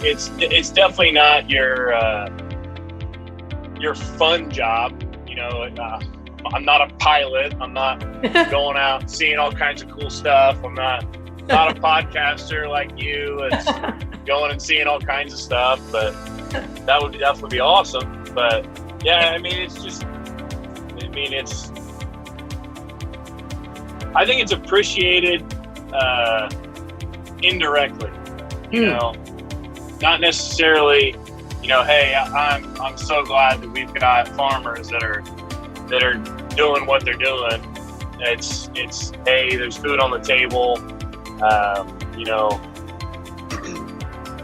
it's definitely not your fun job. I'm not a pilot. I'm not going out seeing all kinds of cool stuff. I'm not a podcaster like you. It's going and seeing all kinds of stuff, but that would definitely be awesome. But yeah, I think it's appreciated indirectly, not necessarily, hey, I'm so glad that we've got farmers that are doing what they're doing. It's hey, there's food on the table,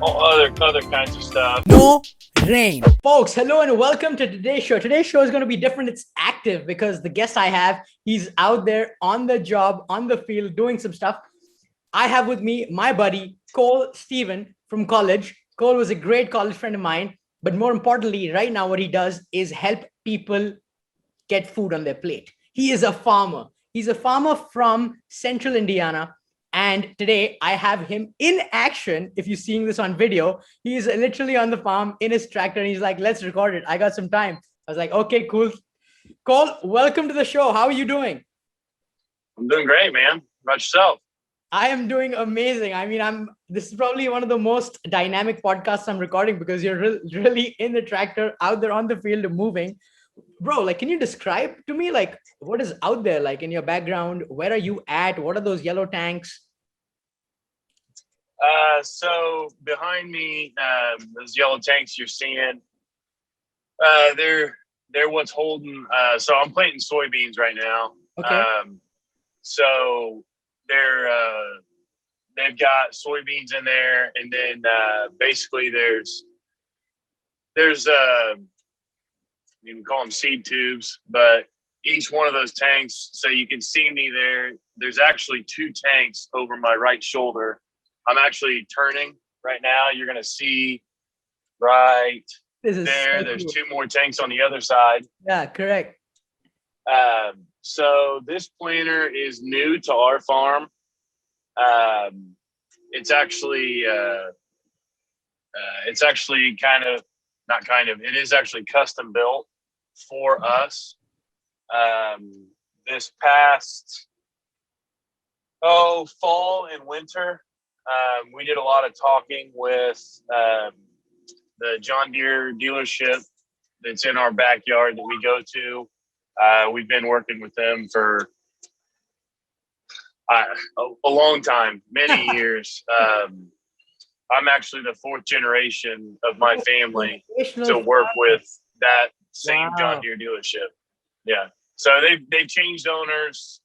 all other kinds of stuff. No rain. Folks, hello and welcome to today's show. Today's show is going to be different. It's active because the guest I have, he's out there on the job, on the field, doing some stuff. I have with me my buddy, Khole Stephen from college. Khole was a great college friend of mine, but more importantly, right now what he does is help people get food on their plate. He is a farmer. He's a farmer from central Indiana. And today I have him in action. If you're seeing this on video, he's literally on the farm in his tractor. And he's like, let's record it. I got some time. I was like, okay, cool. Khole, welcome to the show. How are you doing? I'm doing great, man. How about yourself? I am doing amazing. I mean, this is probably one of the most dynamic podcasts I'm recording because you're really in the tractor, out there on the field, moving. Bro, can you describe to me, what is out there, in your background? Where are you at? What are those yellow tanks? So behind me, those yellow tanks you're seeing, they're what's holding. So I'm planting soybeans right now. Okay. So they've got soybeans in there, and then basically there's you can call them seed tubes, but each one of those tanks, so you can see me there, there's actually two tanks over my right shoulder. I'm actually turning right now. You're going to see right there. So there's two more tanks on the other side. Yeah, correct. So this planter is new to our farm. It is actually custom built for us. This past fall and winter, we did a lot of talking with the John Deere dealership that's in our backyard that we go to. We've been working with them for a long time, many years. I'm actually the fourth generation of my family to work with that same John Deere dealership. Yeah. So they've changed owners.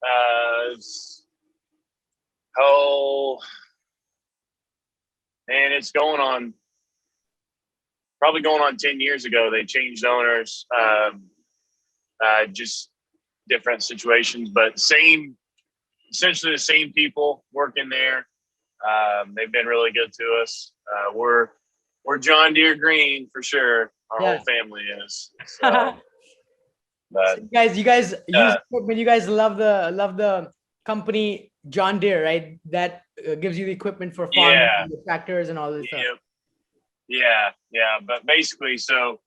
And it's probably going on 10 years ago. They changed owners, just different situations, but essentially the same people working there. They've been really good to us. We're John Deere green for sure. Our whole family is. So, but so you guys use equipment. You guys love the company John Deere, right? That gives you the equipment for farming, the tractors and all this stuff. Yeah. But basically, so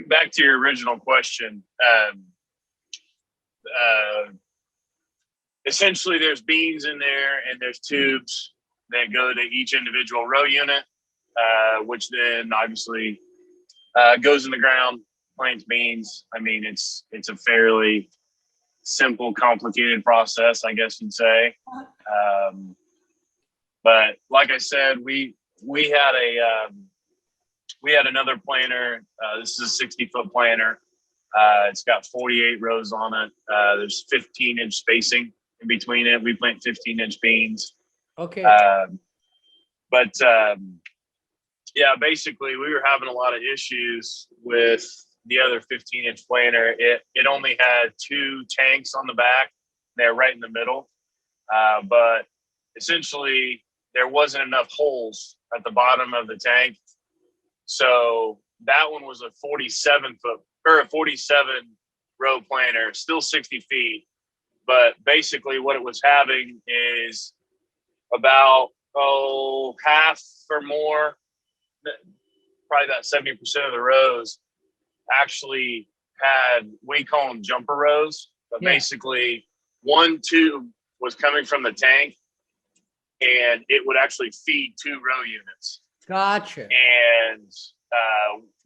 back to your original question. Essentially, there's beans in there, and there's tubes that go to each individual row unit, which then obviously goes in the ground, plants beans. I mean, it's a fairly simple, complicated process, I guess you'd say. But like I said, we had another planter. This is a 60-foot planter. It's got 48 rows on it. There's 15-inch spacing in between it. We plant 15-inch beans. Okay. Basically we were having a lot of issues with the other 15-inch planter. It only had two tanks on the back. They're right in the middle. But essentially there wasn't enough holes at the bottom of the tank. So that one was a 47-foot or a 47 row planter, still 60 feet. But basically what it was having is about half or more probably about 70% of the rows actually had, we call them jumper rows, but basically one tube was coming from the tank and it would actually feed 2 row units. Gotcha. And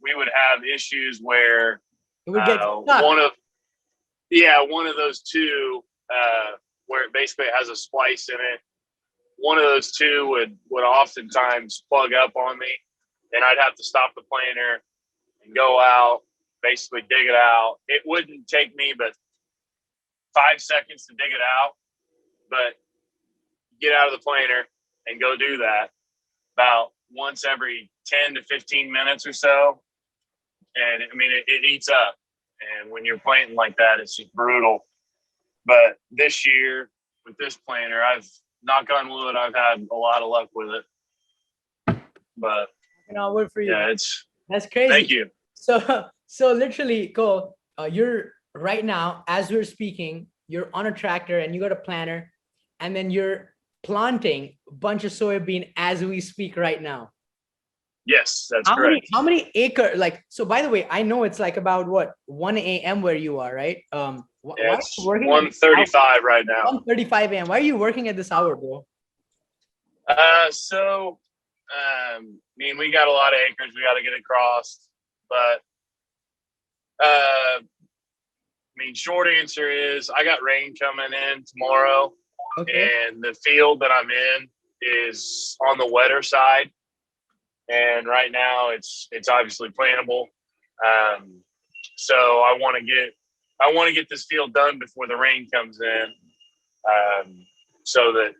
we would have issues where it would get stuck. one of those 2 where it basically has a splice in it. One of those 2 would oftentimes plug up on me, and I'd have to stop the planer and go out, basically dig it out. It wouldn't take me but 5 seconds to dig it out, but get out of the planer and go do that about once every 10 to 15 minutes or so. And I mean, it eats up. And when you're planting like that, it's just brutal. But this year with this planter, I've, knock on wood, I've had a lot of luck with it. But wood for you. Yeah, that's crazy. Thank you. So literally, Cole, you're right now, as we're speaking, you're on a tractor and you got a planter, and then you're planting a bunch of soybean as we speak right now. Yes, that's correct. How many acre? Like, so by the way, I know it's like about what, 1 a.m. where you are, right? It's 1:35 right now. 1:35 a.m. Why are you working at this hour, bro? I mean, we got a lot of acres we got to get across, but I mean, short answer is I got rain coming in tomorrow, and the field that I'm in is on the wetter side. And right now it's obviously plantable. So I want to get this field done before the rain comes in. So that,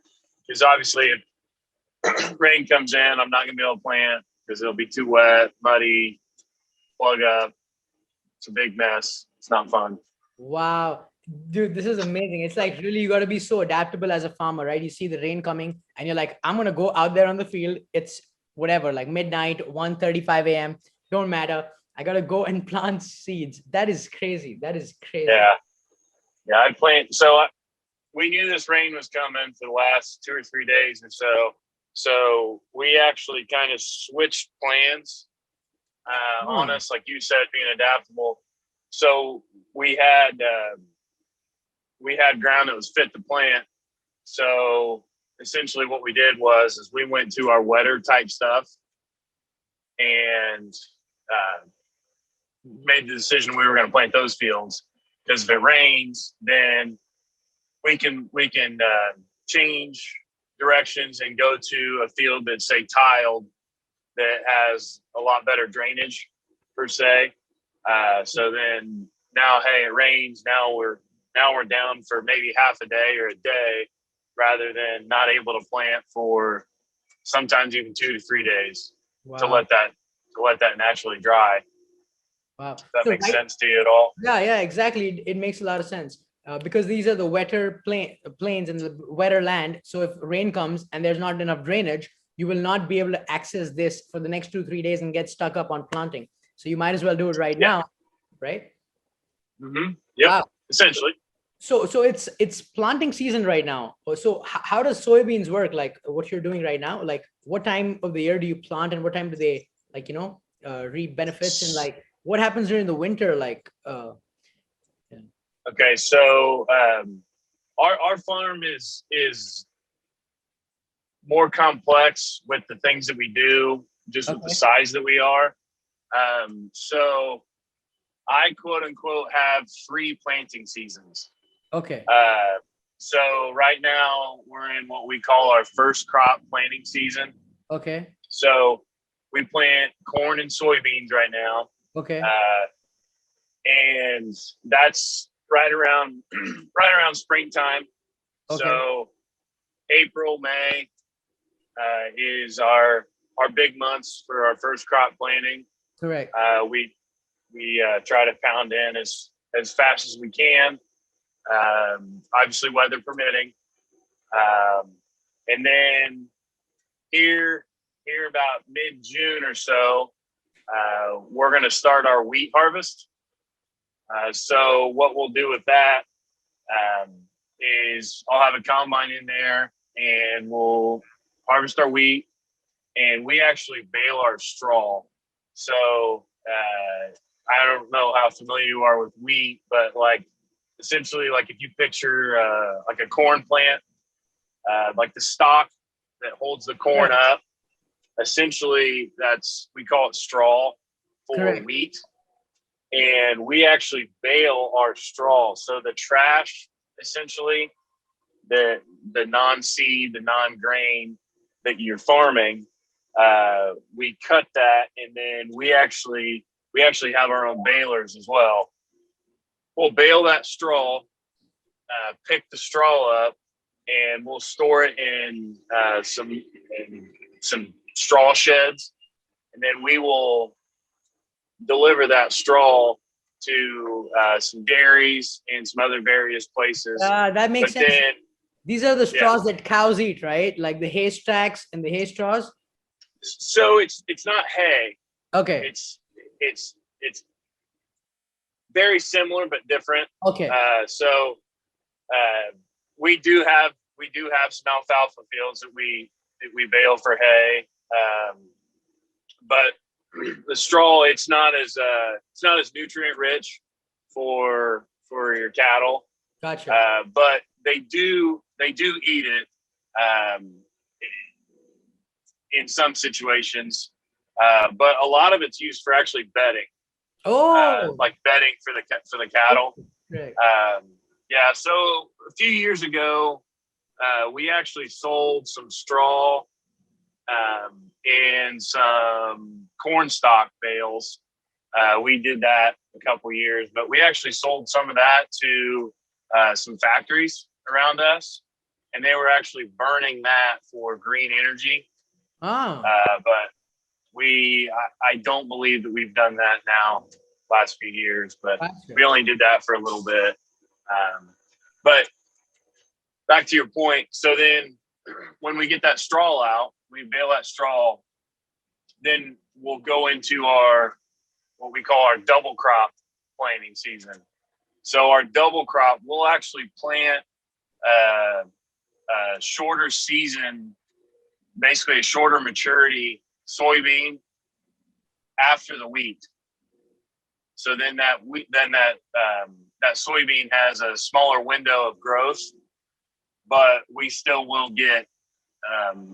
because obviously if rain comes in, I'm not going to be able to plant because it'll be too wet, muddy, plug up. It's a big mess. It's not fun. Wow. Dude, this is amazing. It's like really, you got to be so adaptable as a farmer, right? You see the rain coming and you're like, I'm going to go out there on the field. It's whatever, like midnight, 1:35 a.m. Don't matter. I got to go and plant seeds. That is crazy. That is crazy. Yeah. I plant. So we knew this rain was coming for the last 2 or 3 days or so. So we actually kind of switched plans on us, like you said, being adaptable. So we had ground that was fit to plant. So essentially what we did is we went to our wetter type stuff and made the decision we were going to plant those fields, because if it rains, then we can change directions and go to a field that's, say, tiled, that has a lot better drainage per se. So then now, hey, it rains. Now we're down for maybe half a day or a day, rather than not able to plant for sometimes even 2 to 3 days. Wow. to let that naturally dry. Wow. Does that make sense to you at all? Yeah, exactly. It makes a lot of sense because these are the wetter plains and the wetter land. So if rain comes and there's not enough drainage, you will not be able to access this for the next 2-3 days and get stuck up on planting. So you might as well do it right now, right? Mm-hmm. Yep. Wow. Essentially. So it's planting season right now. So how does soybeans work? Like what you're doing right now? Like what time of the year do you plant, and what time do they reap benefits, and like what happens during the winter? Like Okay, so our farm is more complex with the things that we do, just with the size that we are. So I quote unquote have 3 planting seasons. Okay. So right now we're in what we call our first crop planting season. Okay. So we plant corn and soybeans right now. Okay. And that's right around springtime. Okay. So April, May is our big months for our first crop planting. Correct. We try to pound in as fast as we can. Obviously weather permitting. And then here about mid-June or so, we're going to start our wheat harvest. So what we'll do with that is I'll have a combine in there and we'll harvest our wheat. and we actually bale our straw. So I don't know how familiar you are with wheat, but like essentially, like if you picture like a corn plant, like the stalk that holds the corn up, essentially we call it straw for wheat. And we actually bale our straw. So the trash, essentially, the non-seed, the non-grain that you're farming, we cut that, and then we actually have our own balers as well. We'll bale that straw, pick the straw up, and we'll store it in some straw sheds, and then we will deliver that straw to some dairies and some other various places. That makes sense. Then, these are the straws that cows eat, right? Like the hay stacks and the hay straws. So it's not hay. Okay. It's very similar but different. Okay. So we do have some alfalfa fields that we bale for hay, but the straw, it's not as nutrient rich for your cattle. Gotcha. But they do eat it in some situations. But a lot of it's used for actually bedding. Oh, like bedding for the cattle. Right. Yeah. So a few years ago, we actually sold some straw and some corn stalk bales. We did that a couple years, but we actually sold some of that to some factories around us, and they were actually burning that for green energy. Oh. But I don't believe that we've done that now last few years, but we only did that for a little bit. But back to your point. So then when we get that straw out, we bale that straw, then we'll go into what we call our double crop planting season. So our double crop, we'll actually plant a shorter season, basically a shorter maturity soybean after the wheat. So then that soybean has a smaller window of growth, but we still will get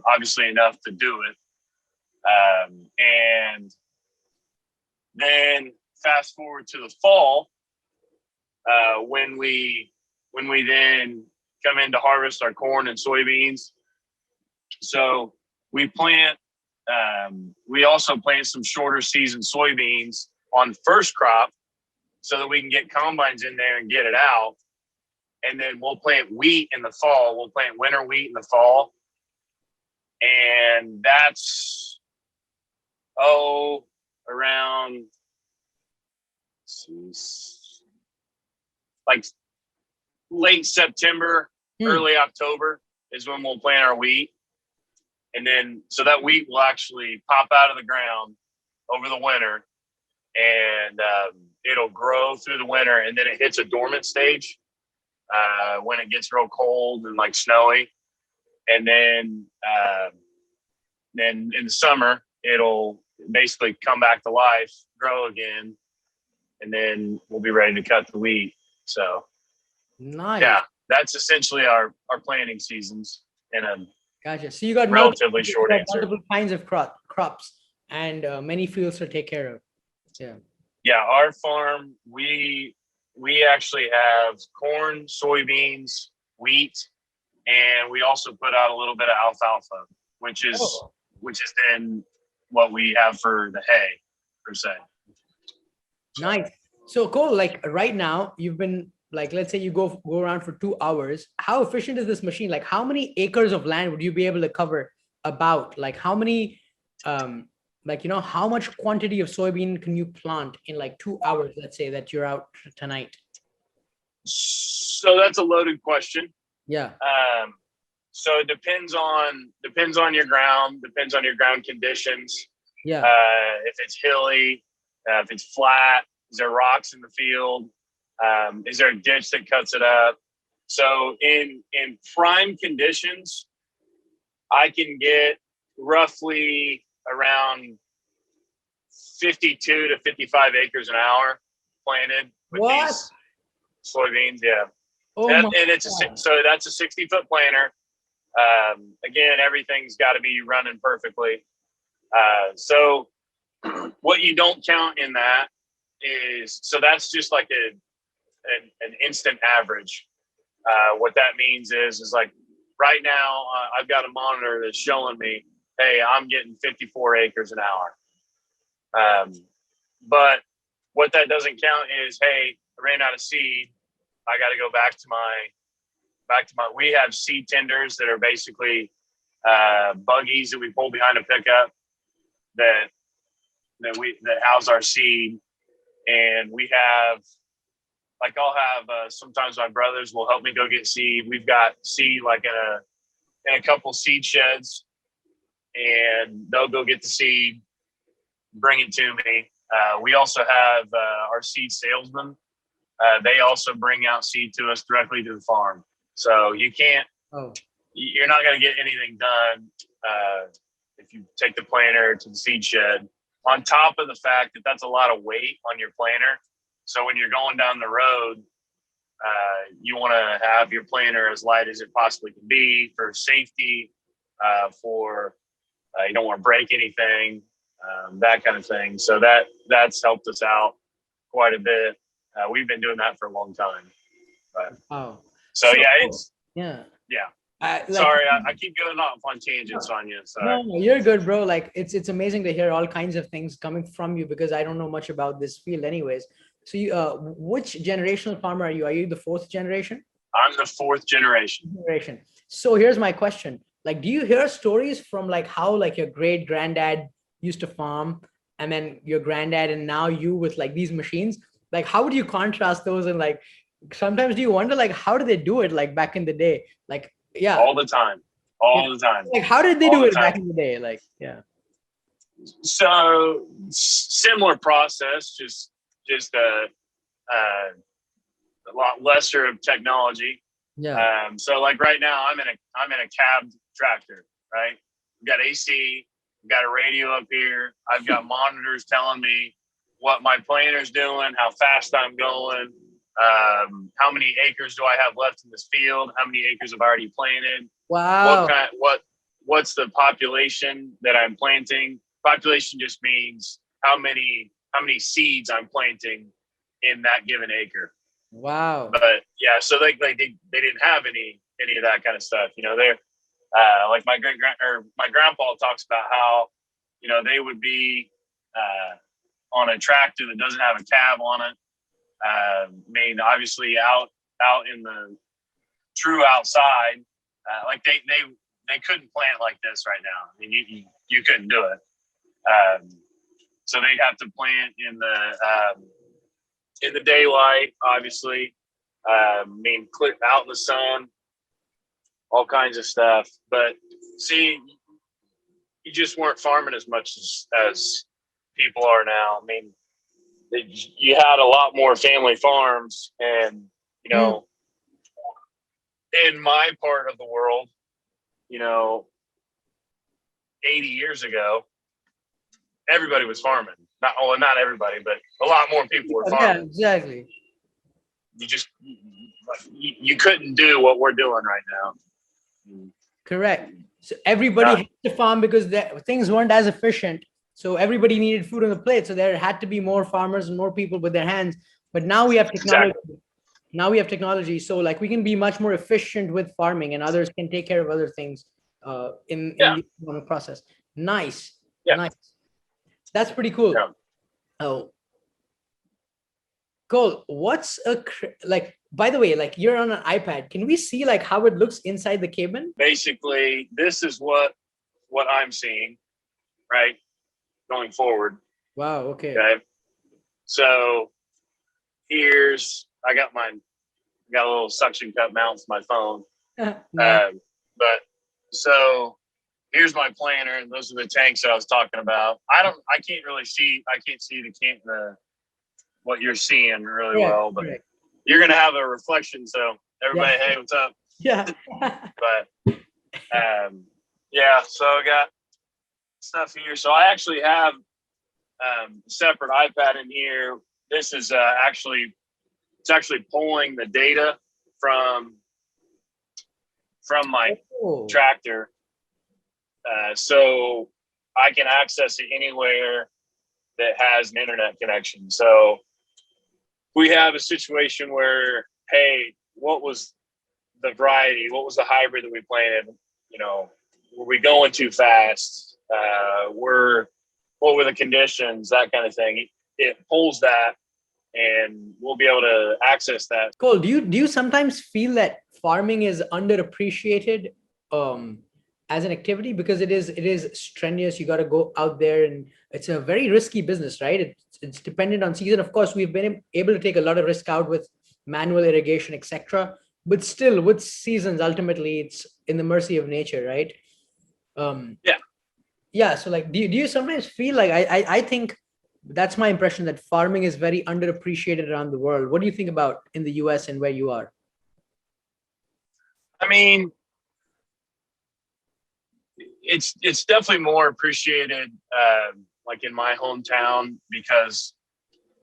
obviously enough to do it. And then fast forward to the fall, when we then come in to harvest our corn and soybeans. So we also plant some shorter season soybeans on first crop so that we can get combines in there and get it out. And then we'll plant wheat in the fall. We'll plant winter wheat in the fall. And that's, around, like late September, early October is when we'll plant our wheat. And then, so that wheat will actually pop out of the ground over the winter, and it'll grow through the winter, and then it hits a dormant stage when it gets real cold and like snowy. And then in the summer, it'll basically come back to life, grow again, and then we'll be ready to cut the wheat. So, nice. Yeah, that's essentially our planting seasons in a gotcha. So you got relatively short answer. Multiple kinds of crops and many fields to take care of. Yeah. Yeah, our farm, we actually have corn, soybeans, wheat, and we also put out a little bit of alfalfa, which is then what we have for the hay per se. Nice. So Cole, like right now, you've been like, let's say you go around for 2 hours. How efficient is this machine? Like, how many acres of land would you be able to cover? About like how many, how much quantity of soybean can you plant in like 2 hours? Let's say that you're out tonight. So that's a loaded question. Yeah. So it depends on your ground, depends on your ground conditions. Yeah. If it's hilly, if it's flat, is there rocks in the field? Is there a ditch that cuts it up? So in prime conditions, I can get roughly around 52 to 55 acres an hour planted with these soybeans. Yeah. Oh and my it's so that's a 60-foot planter. Again, everything's got to be running perfectly. So what you don't count in that is, so that's just like an instant average. What that means is like right now, I've got a monitor that's showing me, hey, I'm getting 54 acres an hour. But what that doesn't count is, hey, I ran out of seed. I got to go back to my, we have seed tenders that are basically buggies that we pull behind a pickup that house our seed. And we have, like, I'll have sometimes my brothers will help me go get seed. We've got seed like in a couple seed sheds, and they'll go get the seed, bring it to me. We also have our seed salesmen. They also bring out seed to us directly to the farm. So you can't, you're not going to get anything done if you take the planter to the seed shed. On top of the fact that that's a lot of weight on your planter. So when you're going down the road, you want to have your planter as light as it possibly can be for safety, for you don't want to break anything, that kind of thing. So that's helped us out quite a bit. We've been doing that for a long time. But, so yeah. Sorry, I keep going off on tangents on you. Sorry. No, you're good, bro. Like it's amazing to hear all kinds of things coming from you, because I don't know much about this field anyways. So you, which generational farmer are you? Are you the fourth generation? I'm the fourth generation. So here's my question. Like, do you hear stories from like how like your great granddad used to farm, and then your granddad, and now you with like these machines? Like, how would you contrast those? And like, sometimes do you wonder like, how did they do it like back in the day? Like, yeah. All the time. The time. Like, how did they do it back in the day? Like, yeah. So similar process, just a lot lesser of technology. Yeah. So like right now I'm in a cab tractor, right? We've got AC, we've got a radio up here. I've got monitors telling me what my planter's doing, how fast I'm going, how many acres do I have left in this field, how many acres have I already planted. Wow. What's the population that I'm planting? Population just means how many seeds I'm planting in that given acre. Wow. But yeah, so they didn't have any of that kind of stuff. You know, they're like my grandpa talks about how, you know, they would be on a tractor that doesn't have a cab on it. I mean, obviously out in the true outside, like they couldn't plant like this right now. I mean, you couldn't do it. So they'd have to plant in the daylight, obviously. I mean, clear out in the sun, all kinds of stuff. But see, you just weren't farming as much as people are now. I mean, you had a lot more family farms, and you know, in my part of the world, you know, 80 years ago, everybody was farming. Not everybody, but a lot more people were farming. Yeah, exactly. You couldn't do what we're doing right now. Correct. So everybody had to farm because things weren't as efficient. So everybody needed food on the plate. So there had to be more farmers and more people with their hands. But now we have technology. Exactly. Now we have technology. So like we can be much more efficient with farming, and others can take care of other things in the economic process. Nice. Yeah. Nice. That's pretty cool. Yeah. Oh, Cole, what's like, by the way, like you're on an iPad. Can we see like how it looks inside the cabin? Basically, this is what I'm seeing, right? Going forward. Wow. Okay. So I got a little suction cup mount for my phone. Nice. But so here's my planter, and those are the tanks that I was talking about. I can't see what you're seeing really well, but you're gonna have a reflection. So everybody, hey, what's up? Yeah. But yeah, so I got stuff here. So I actually have a separate iPad in here. This is it's actually pulling the data from my tractor. So I can access it anywhere that has an internet connection. So we have a situation where, hey, what was the variety? What was the hybrid that we planted? You know, were we going too fast? What were the conditions? That kind of thing. It pulls that, and we'll be able to access that. Cole, do you sometimes feel that farming is underappreciated as an activity, because it is strenuous? You got to go out there, and it's a very risky business, right? It's dependent on season. Of course, we've been able to take a lot of risk out with manual irrigation, etc. But still, with seasons, ultimately, it's in the mercy of nature, right? Yeah. So, like, do you sometimes feel like I think that's my impression, that farming is very underappreciated around the world. What do you think about in the US and where you are? I mean, it's definitely more appreciated, like in my hometown, because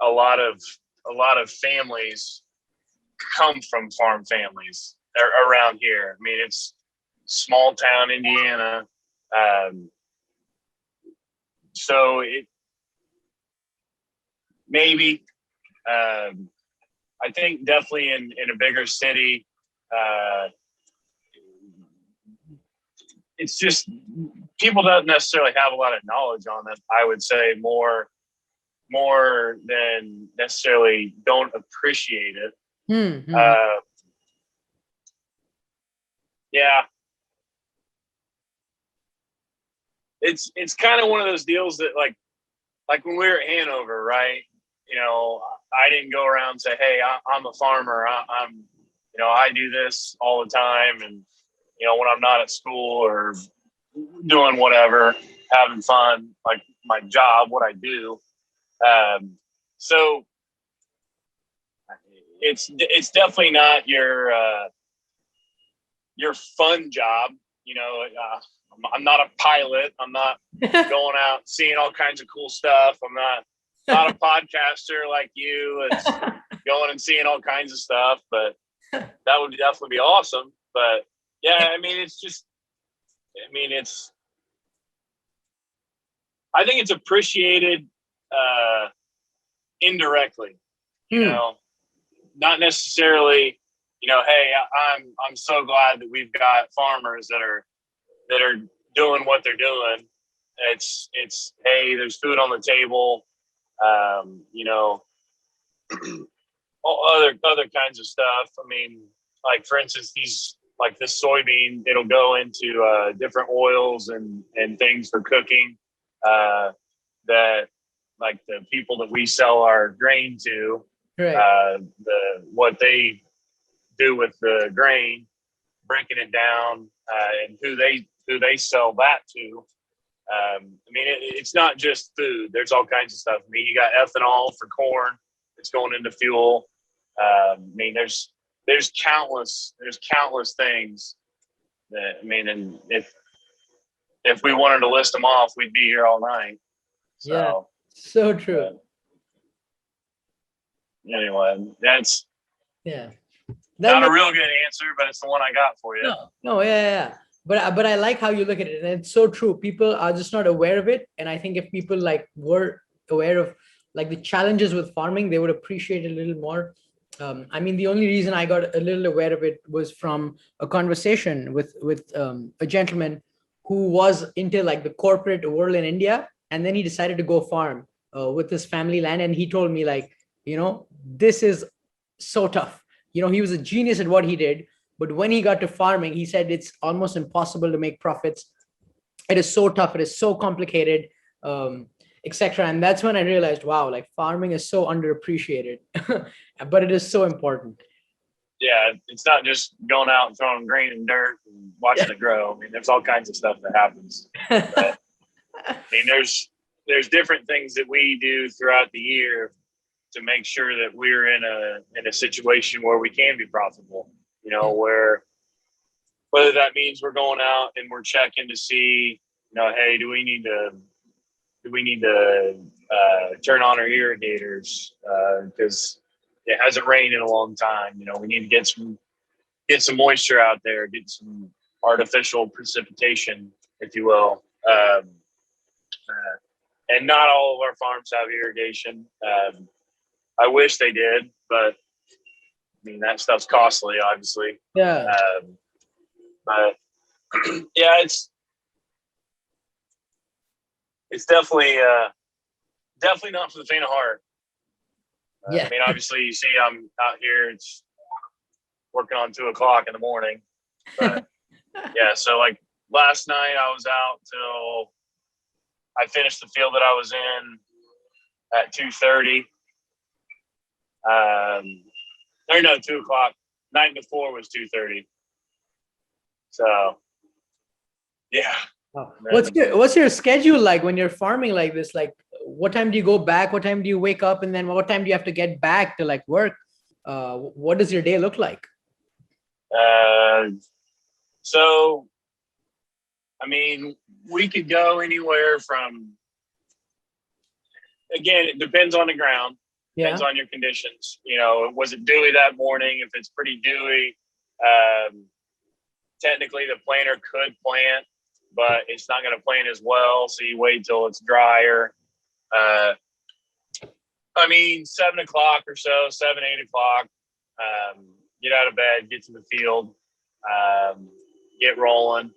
a lot of families come from farm families around here. I mean, it's small town Indiana, so it maybe I think definitely in a bigger city, it's just people don't necessarily have a lot of knowledge on it. I would say more than necessarily don't appreciate it. Mm-hmm. Yeah, it's kind of one of those deals that like when we were at Hanover, right? You know, I didn't go around and say, hey, I'm a farmer. I'm I do this all the time, and when I'm not at school or doing whatever, having fun, like my job, what I do. So it's definitely not your fun job. I'm not a pilot. I'm not going out seeing all kinds of cool stuff. I'm not a podcaster like you. It's going and seeing all kinds of stuff, but that would definitely be awesome. But yeah, I mean, I think it's appreciated indirectly, not necessarily, hey, I'm so glad that we've got farmers that are doing what they're doing. It's hey, there's food on the table, all other kinds of stuff. I mean, like for instance, these like this soybean, it'll go into different oils and things for cooking, that like the people that we sell our grain to, Right. What they do with the grain, breaking it down, and who they sell that to. I mean, it's not just food. There's all kinds of stuff. I mean, you got ethanol for corn. It's going into fuel. I mean, there's countless things that, I mean, and if we wanted to list them off, we'd be here all night. So, yeah, so true. Anyway, that's not a real good answer, but it's the one I got for you. No, yeah. But I like how you look at it, and it's so true. People are just not aware of it, and I think if people like were aware of like the challenges with farming, they would appreciate it a little more. I mean, the only reason I got a little aware of it was from a conversation with a gentleman who was into like the corporate world in India, and then he decided to go farm with his family land, and he told me like, this is so tough. He was a genius at what he did, but when he got to farming, he said it's almost impossible to make profits. It is so tough. It is so complicated, etc. And that's when I realized, wow, like farming is so underappreciated, but it is so important. Yeah, it's not just going out and throwing grain in dirt and watching it grow. I mean, there's all kinds of stuff that happens. But, I mean, there's different things that we do throughout the year to make sure that we're in a situation where we can be profitable. Where whether that means we're going out and we're checking to see, hey, do we need to turn on our irrigators because it hasn't rained in a long time. We need to get some moisture out there, get some artificial precipitation, if you will. And not all of our farms have irrigation. I wish they did, but that stuff's costly, obviously. Yeah. But yeah, it's definitely not for the faint of heart. Yeah. Obviously, you see, I'm out here. It's working on 2:00 in the morning. But yeah, so like last night, I was out till I finished the field that I was in at 2:30. Or no, 2:00. Night before was 2:30. So yeah. Wow. What's your schedule like when you're farming like this? Like, what time do you go back? What time do you wake up? And then what time do you have to get back to like work? What does your day look like? So, we could go anywhere from, again, it depends on the ground, depends on your conditions. Was it dewy that morning? If it's pretty dewy, technically the planter could plant, but it's not going to plant as well. So you wait till it's drier. 7:00 or so, 7, 8:00, get out of bed, get to the field, get rolling.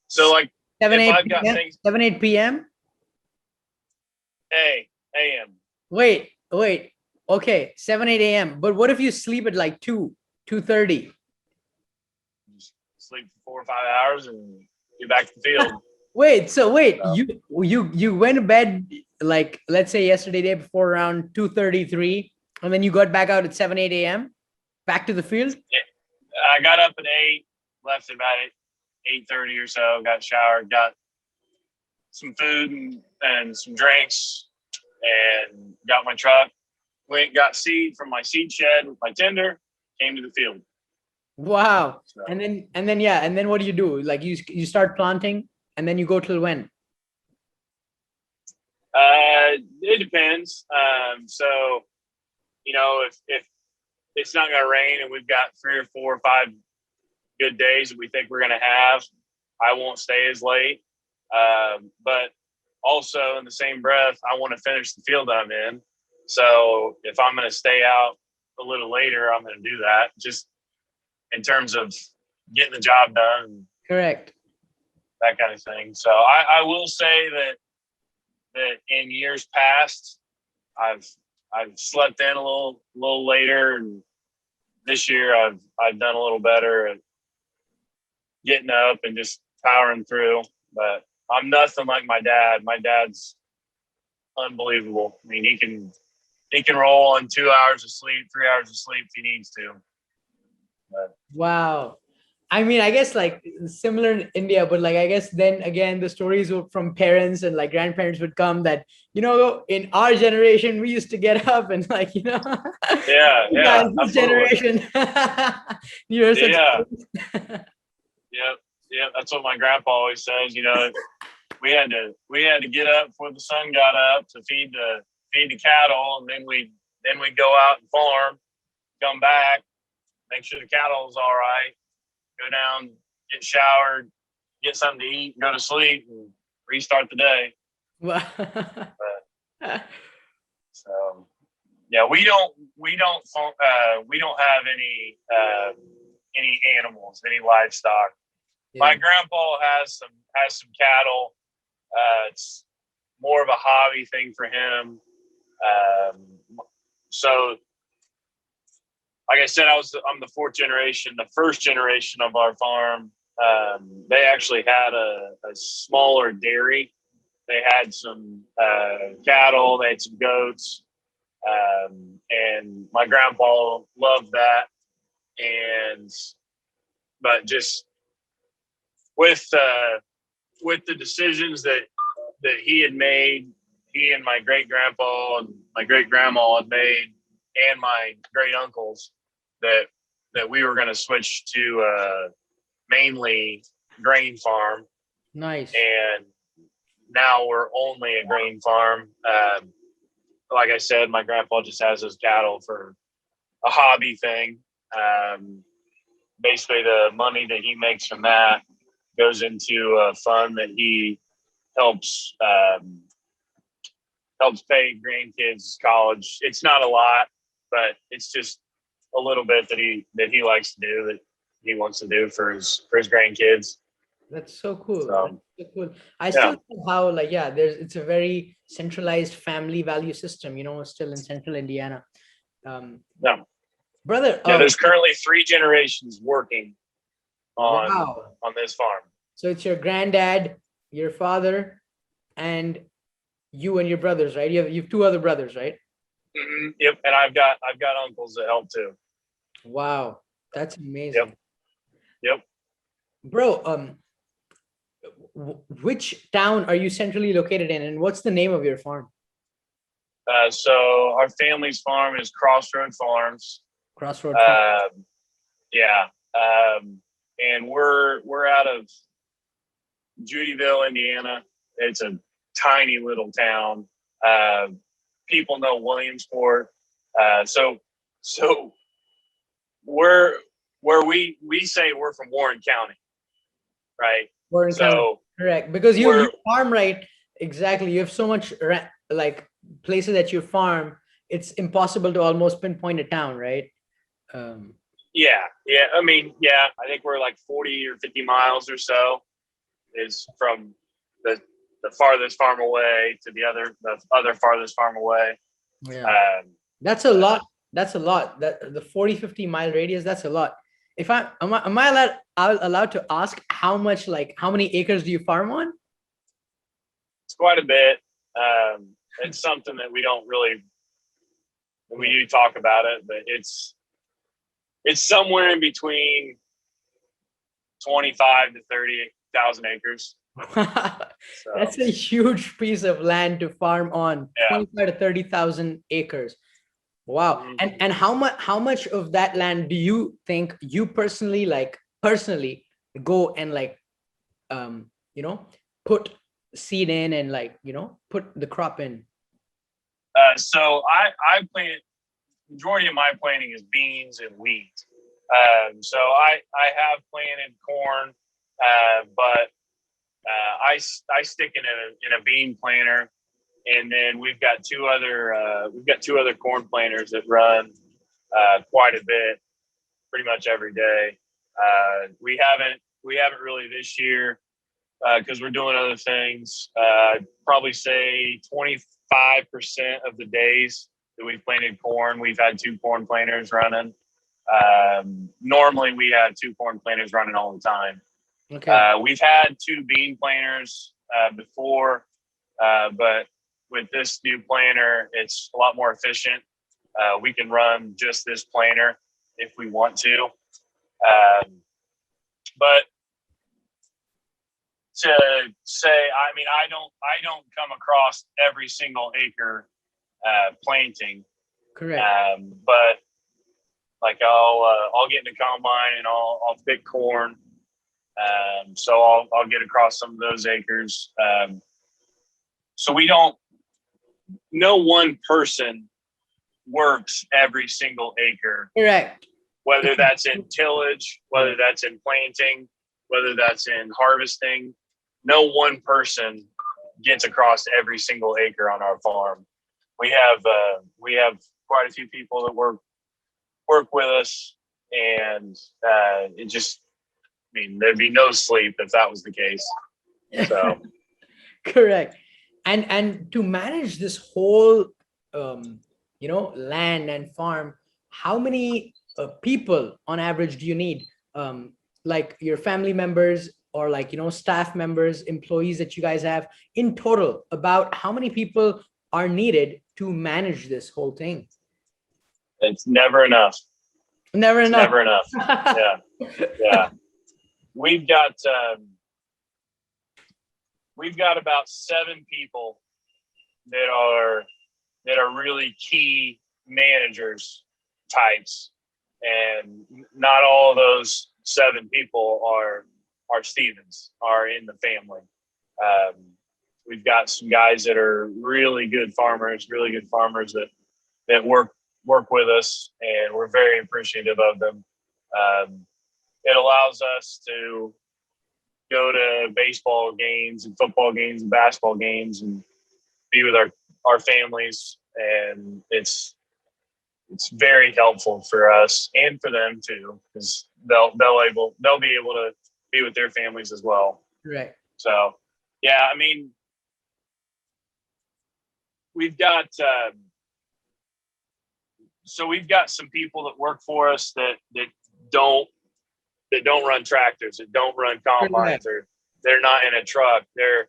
So like 7, if 8 I've got p.m. things 7, 8 p.m. AM. Wait. Okay, 7, 8 a.m. But what if you sleep at like 2:30? Just sleep for 4 or 5 hours and get back to the field. You went to bed like, let's say yesterday day before around 2:33, and then you got back out at 7, 8 a.m. back to the field? Yeah. I got up at 8, left about 8:30 or so, got showered, got some food and some drinks, and got my truck, went, got seed from my seed shed with my tender, came to the field. Wow. So, and then what do you do? Like you start planting, and then you go till when? it depends. So, if it's not going to rain and we've got 3 or 4 or 5 good days that we think we're going to have, I won't stay as late. But also in the same breath, I want to finish the field I'm in. So if I'm going to stay out a little later, I'm going to do that, just in terms of getting the job done. Correct. That kind of thing. So I will say that in years past, I've slept in a little later, and this year I've done a little better at getting up and just powering through. But I'm nothing like my dad. My dad's unbelievable. I mean, he can roll on 2 hours of sleep, 3 hours of sleep if he needs to. But, wow. I mean, I guess like similar in India, but like I guess then again the stories from parents and like grandparents would come that, in our generation we used to get up and like, yeah, this generation. Yeah. Yep. That's what my grandpa always says. We had to get up before the sun got up to feed the cattle, and then we'd go out and farm, come back, make sure the cattle was all right, go down, get showered, get something to eat, go to sleep, and restart the day. So yeah, we don't have any animals, any livestock. Yeah. My grandpa has some cattle. It's more of a hobby thing for him. So like I said, I'm the 4th generation. The 1st generation of our farm, they actually had a smaller dairy. They had some cattle, they had some goats, and my grandpa loved that. But just with the decisions that he had made, he and my great grandpa and my great grandma had made, and my great uncles, that we were going to switch to mainly grain farm. Nice. and now we're only a grain farm. Like I said, my grandpa just has those cattle for a hobby thing. Basically, the money that he makes from that goes into a fund that he helps pay grandkids college. It's not a lot, but it's just a little bit that he likes to do, that he wants to do for his grandkids. That's so cool. So, That's so cool. I still know how, like, it's a very centralized family value system, still in central Indiana. Brother. There's currently 3 generations working on this farm. So it's your granddad, your father, and you and your brothers, right? You have 2 other brothers, right? Mm-hmm. Yep, and I've got uncles that help too. Wow, that's amazing. Yep. Bro, which town are you centrally located in, and what's the name of your farm? So our family's farm is Crossroad Farms. Crossroad. And we're out of Judyville, Indiana. It's a tiny little town. People know Williamsport. So where we say we're from Warren County, right? Warren County, correct? Because you farm, right? Exactly. You have so much like places that you farm. It's impossible to almost pinpoint a town, right? I mean, I think we're like 40 or 50 miles or so is from the farthest farm away to the other farthest farm away. That's a lot. That the 40-50 mile radius, that's a lot. If am I allowed to ask how many acres do you farm on? It's quite a bit. It's something that we don't really, we do talk about it, but it's somewhere in between 25 to 30,000 acres. That's a huge piece of land to farm on. 25 to 30,000 acres. Wow. Mm-hmm. And how much of that land do you think you personally go and put seed in and put the crop in? So I plant, majority of my planting is beans and wheat. So I have planted corn, but I stick in a bean planter, and then we've got two other corn planters that run quite a bit, pretty much every day. We haven't really this year because we're doing other things. Probably say 25% of the days that we've planted corn, we've had 2 corn planters running. Normally we have 2 corn planters running all the time. Okay. We've had 2 bean planters before, but with this new planter, it's a lot more efficient. We can run just this planter if we want to. But to say, I mean, I don't come across every single acre planting. Correct. But like I'll get in the combine and I'll pick corn. So I'll get across some of those acres. So no one person works every single acre. Correct. Whether that's in tillage, whether that's in planting, whether that's in harvesting, no one person gets across every single acre on our farm. We have quite a few people that work with us, and there'd be no sleep if that was the case. So correct. And to manage this whole land and farm, how many people on average do you need? Like your family members or staff members, employees that you guys have in total, about how many people are needed to manage this whole thing? It's never enough. Never enough. Yeah. We've got about 7 people that are really key managers types, and not all of those 7 people are our Stephens are in the family. We've got some guys that are really good farmers that work with us, and we're very appreciative of them. It allows us to go to baseball games and football games and basketball games and be with our families, and it's very helpful for us and for them too, because they'll be able to be with their families as well. Right. So, yeah, I mean, we've got some people that work for us that don't run tractors, that don't run combines, or they're not in a truck. They're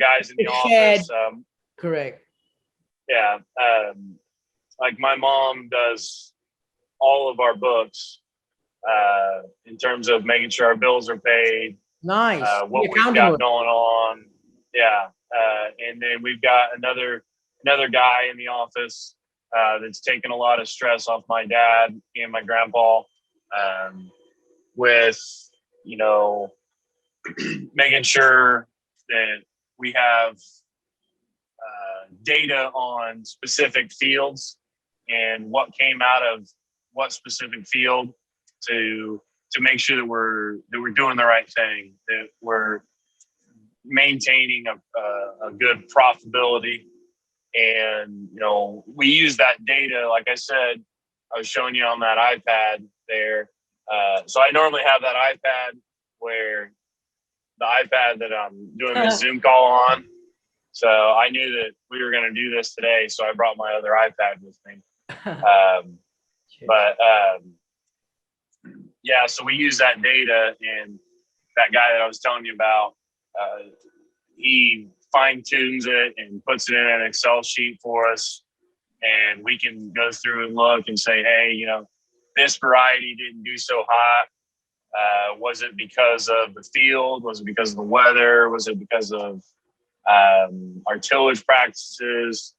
guys in the office. Correct. Yeah. Like my mom does all of our books in terms of making sure our bills are paid. Nice. What we've got going on. Yeah. And then we've got another guy in the office that's taken a lot of stress off my dad and my grandpa with, making sure that we have data on specific fields and what came out of what specific field to make sure that we're doing the right thing, that we're maintaining a good profitability. And, we use that data, like I said, I was showing you on that iPad there. So I normally have that iPad where the iPad that I'm doing this Zoom call on. So I knew that we were going to do this today, so I brought my other iPad with me. Yeah, so we use that data, and that guy that I was telling you about, he fine tunes it and puts it in an Excel sheet for us, and we can go through and look and say, hey, this variety didn't do so hot. Was it because of the field? Was it because of the weather? Was it because of our tillage practices?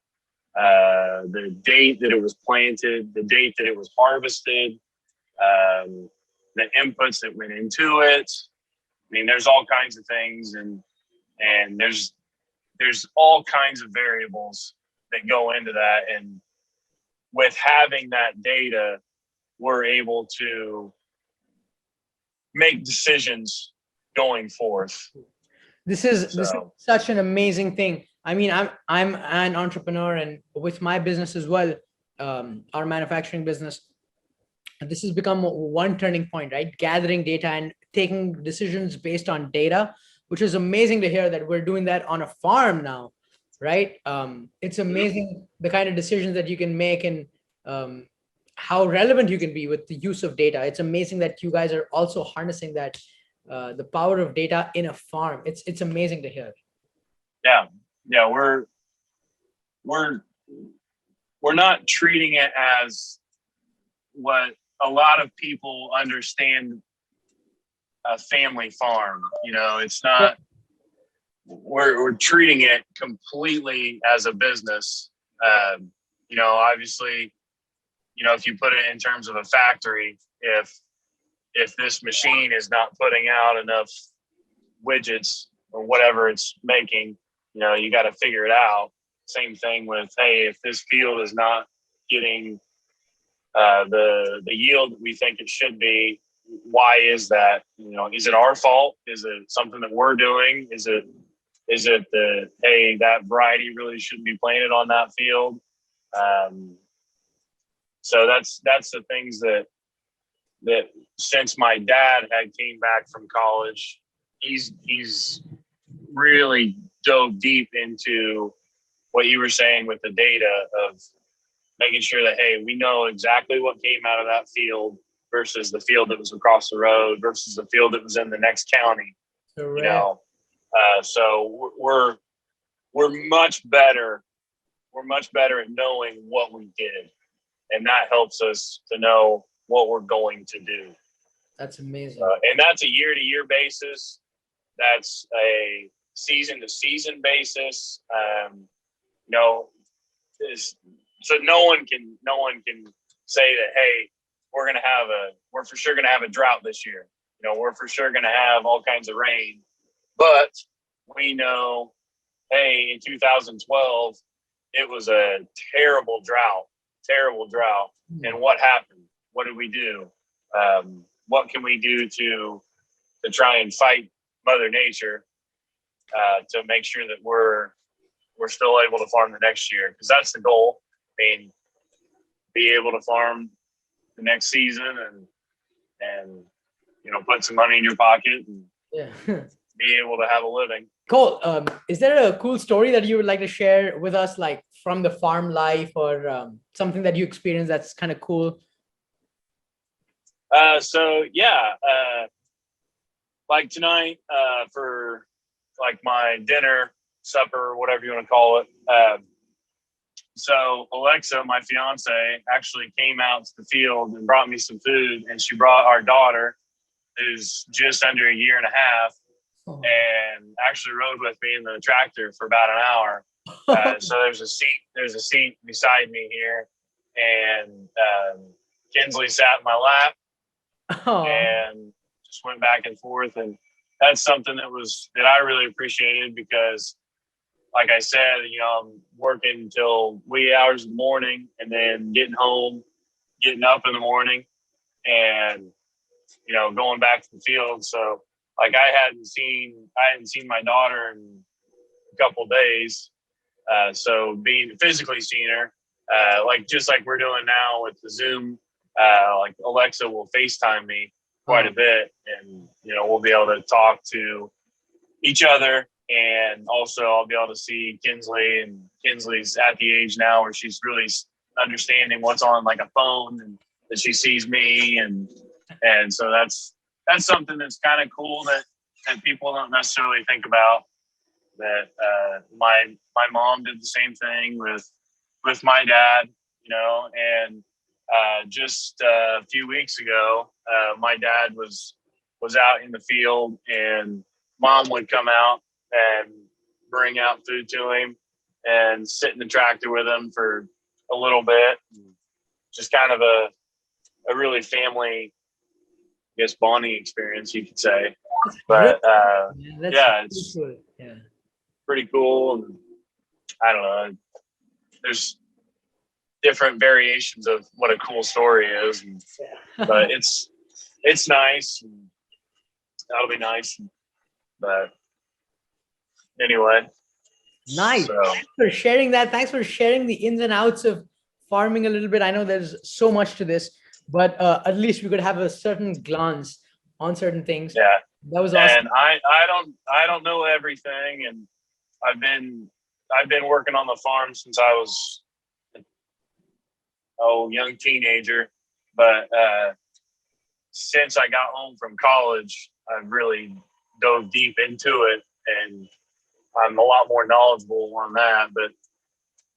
The date that it was planted, the date that it was harvested, the inputs that went into it. I mean, there's all kinds of things, and there's all kinds of variables that go into that. And with having that data, we're able to make decisions going forth. This is such an amazing thing. I mean, I'm an entrepreneur, and with my business as well, our manufacturing business, this has become one turning point, right? Gathering data and taking decisions based on data, which is amazing to hear that we're doing that on a farm now, right? It's amazing the kind of decisions that you can make, and how relevant you can be with the use of data. It's amazing that you guys are also harnessing that, the power of data in a farm. It's amazing to hear. Yeah, we're not treating it as what a lot of people understand a family farm. It's not. We're treating it completely as a business. Obviously, if you put it in terms of a factory, if this machine is not putting out enough widgets or whatever it's making, you got to figure it out. Same thing with, hey, if this field is not getting the yield that we think it should be, why is that? Is it our fault? Is it something that we're doing? Is it that, hey, that variety really shouldn't be planted on that field? So that's the things that since my dad had came back from college, he's really dove deep into what you were saying with the data of making sure that, hey, we know exactly what came out of that field versus the field that was across the road versus the field that was in the next county. Correct. So we're much better. We're much better at knowing what we did, and that helps us to know what we're going to do. That's amazing. And that's a year-to-year basis. That's a season-to-season basis. So no one can say that, hey, we're for sure gonna have a drought this year. we're for sure going to have all kinds of rain, but we know, hey, in 2012, it was a terrible drought. And what happened? What did we do? What can we do to try and fight Mother Nature to make sure that we're still able to farm the next year? Because that's the goal. I mean, be able to farm the next season and put some money in your pocket and be able to have a living. Cole, is there a cool story that you would like to share with us, like from the farm life, or something that you experienced that's kind of cool? Like tonight, for like my dinner, supper, whatever you want to call it. So Alexa, my fiance, actually came out to the field and brought me some food, and she brought our daughter, who's just under a year and a half, and actually rode with me in the tractor for about an hour. So there's a seat beside me here, and 𝐀𝐠𝐨𝐰 sat in my lap and just went back and forth. And that's something that I really appreciated, because like I said, I'm working till wee hours in the morning, and then getting up in the morning, and going back to the field. So like I hadn't seen my daughter in a couple of days. So being physically seeing her, just like we're doing now with the Zoom, like Alexa will FaceTime me quite a bit, and we'll be able to talk to each other, and also I'll be able to see 𝐀𝐠𝐨, and 𝐀𝐠𝐨's at the age now where she's really understanding what's on like a phone, and that she sees me, and so that's something that's kind of cool that people don't necessarily think about. That my mom did the same thing with my dad, and just a few weeks ago, my dad was out in the field, and mom would come out and bring out food to him and sit in the tractor with him for a little bit. Just kind of a really family, I guess, bonding experience, you could say. But it's cool. Yeah, pretty cool. And I don't know, there's different variations of what a cool story is, but it's nice, and that'll be nice. But anyway, nice. Thanks for sharing that. Thanks for sharing the ins and outs of farming a little bit. I know there's so much to this, but at least we could have a certain glance on certain things. Yeah, that was awesome. And I don't know everything, and I've been working on the farm since I was a young teenager, but since I got home from college, I've really dove deep into it, and I'm a lot more knowledgeable on that. But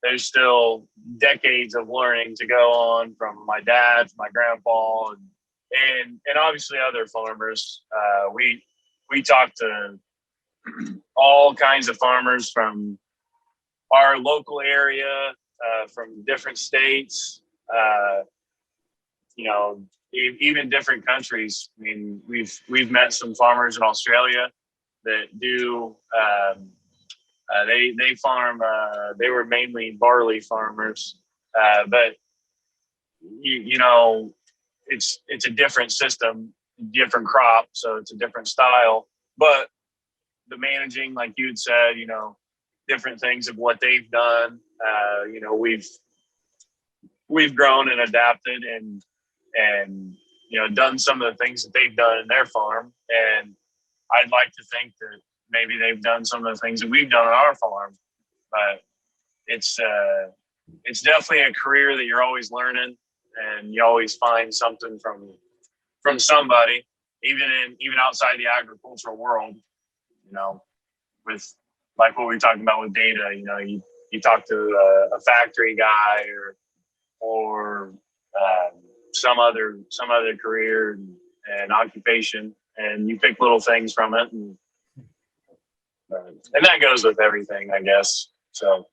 there's still decades of learning to go on from my dad to my grandpa, and obviously other farmers. We talk to all kinds of farmers from our local area, from different states, even different countries. I mean, we've met some farmers in Australia that do. They farm. They were mainly barley farmers, but it's a different system, different crop, so it's a different style. But the managing, like you'd said, different things of what they've done. We've grown and adapted and done some of the things that they've done in their farm, and I'd like to think that maybe they've done some of the things that we've done on our farm. But it's definitely a career that you're always learning, and you always find something from somebody, even outside the agricultural world. With like what we were talking about with data, you talk to a factory guy or some other career and occupation, and you pick little things from it, and that goes with everything, I guess. So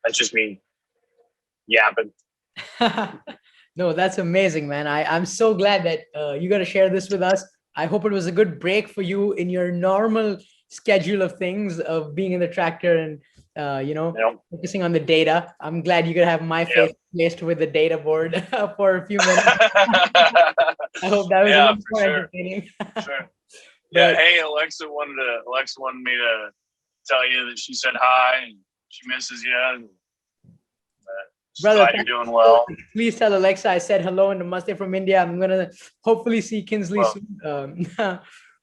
that's just me yapping. No, that's amazing, man. I'm so glad that you got to share this with us. I hope it was a good break for you in your normal schedule of things of being in the tractor and Yep. focusing on the data. I'm glad you could have my face placed with the data board for a few minutes. I hope that was a little more entertaining. Sure. Yeah. But, Hey, Alexa wanted me to tell you that she said hi and she misses you. And, brother, glad you're doing well. Please tell Alexa I said hello and namaste from India. I'm gonna hopefully see Kinsley soon.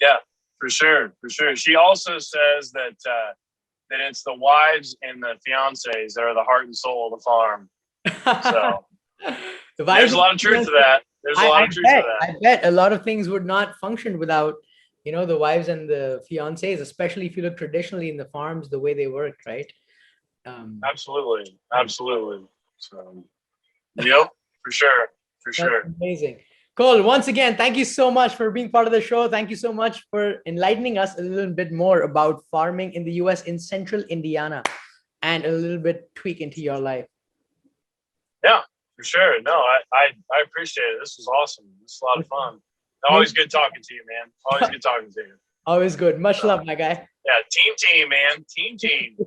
Yeah, for sure. She also says that it's the wives and the fiancés that are the heart and soul of the farm. So there's a lot of truth to that. I bet a lot of things would not function without, the wives and the fiancés, especially if you look traditionally in the farms, the way they worked, right? Absolutely. So, yep, for sure. Amazing. Khole, once again, thank you so much for being part of the show. Thank you so much for enlightening us a little bit more about farming in the US in central Indiana and a little bit tweak into your life. Yeah, for sure. No, I appreciate it. This was awesome. This is a lot of fun. Always good talking to you, man. Always good talking to you. Always good. Much love, my guy. Yeah, team, man. Team.